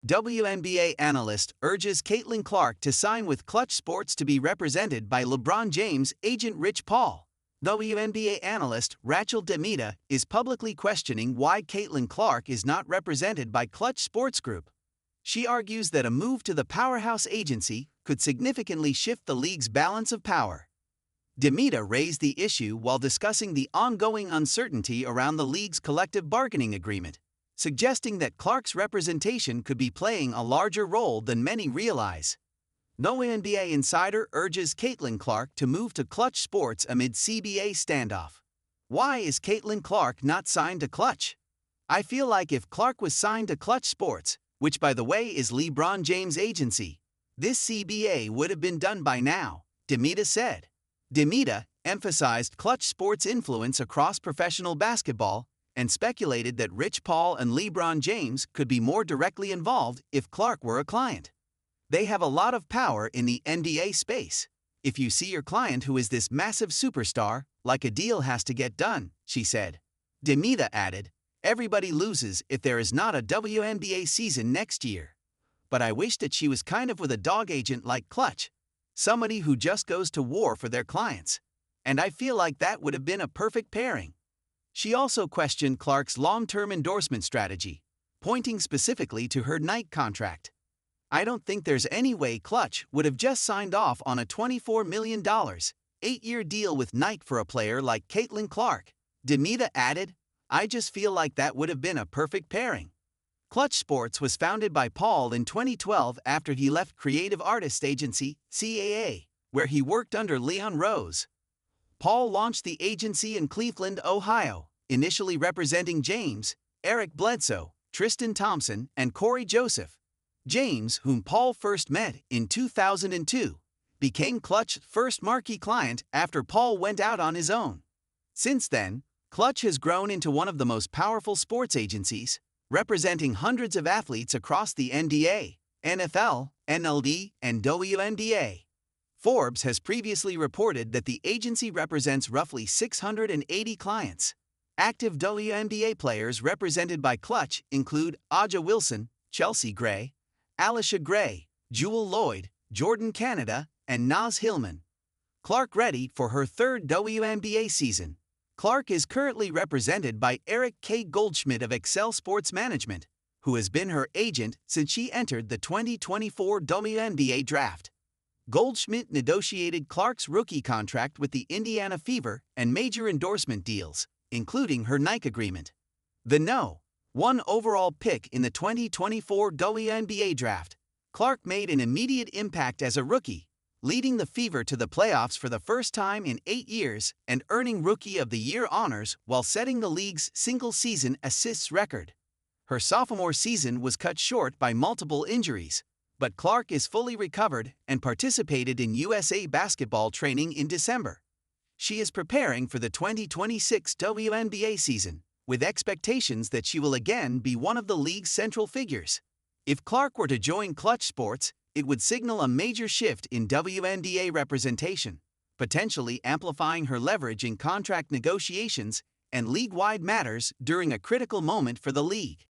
WNBA Analyst urges Caitlin Clark to sign with Klutch Sports to be represented by LeBron James' agent Rich Paul. WNBA Analyst Rachel DeMita is publicly questioning why Caitlin Clark is not represented by Klutch Sports Group. She argues that a move to the powerhouse agency could significantly shift the league's balance of power. DeMita raised the issue while discussing the ongoing uncertainty around the league's collective bargaining agreement, suggesting that Clark's representation could be playing a larger role than many realize. No NBA insider urges Caitlin Clark to move to Klutch Sports amid CBA standoff. Why is Caitlin Clark not signed to Klutch? I feel like if Clark was signed to Klutch Sports, which by the way is LeBron James' agency, this CBA would have been done by now, DeMita said. DeMita emphasized Klutch Sports' influence across professional basketball and speculated that Rich Paul and LeBron James could be more directly involved if Clark were a client. They have a lot of power in the NBA space. If you see your client who is this massive superstar, like a deal has to get done, she said. DeMita added, everybody loses if there is not a WNBA season next year. But I wish that she was kind of with a dog agent like Klutch, somebody who just goes to war for their clients. And I feel like that would have been a perfect pairing. She also questioned Clark's long-term endorsement strategy, pointing specifically to her Nike contract. I don't think there's any way Klutch would have just signed off on a $24 million, 8-year deal with Nike for a player like Caitlin Clark. DeMita added, I just feel like that would have been a perfect pairing. Klutch Sports was founded by Paul in 2012 after he left creative artist agency, CAA, where he worked under Leon Rose. Paul launched the agency in Cleveland, Ohio, initially representing James, Eric Bledsoe, Tristan Thompson, and Corey Joseph. James, whom Paul first met in 2002, became Klutch's first marquee client after Paul went out on his own. Since then, Klutch has grown into one of the most powerful sports agencies, representing hundreds of athletes across the NBA, NFL, MLB, and WNBA. Forbes has previously reported that the agency represents roughly 680 clients. Active WNBA players represented by Klutch include Aja Wilson, Chelsea Gray, Alicia Gray, Jewel Lloyd, Jordan Canada, and Naz Hillman. Clark ready for her third WNBA season. Clark is currently represented by Eric K. Goldschmidt of Excel Sports Management, who has been her agent since she entered the 2024 WNBA draft. Goldschmidt negotiated Clark's rookie contract with the Indiana Fever and major endorsement deals, including her Nike agreement. The No. 1 overall pick in the 2024 WNBA draft, Clark made an immediate impact as a rookie, leading the Fever to the playoffs for the first time in 8 years and earning Rookie of the Year honors while setting the league's single-season assists record. Her sophomore season was cut short by multiple injuries, but Clark is fully recovered and participated in USA basketball training in December. She is preparing for the 2026 WNBA season, with expectations that she will again be one of the league's central figures. If Clark were to join Klutch Sports, it would signal a major shift in WNBA representation, potentially amplifying her leverage in contract negotiations and league-wide matters during a critical moment for the league.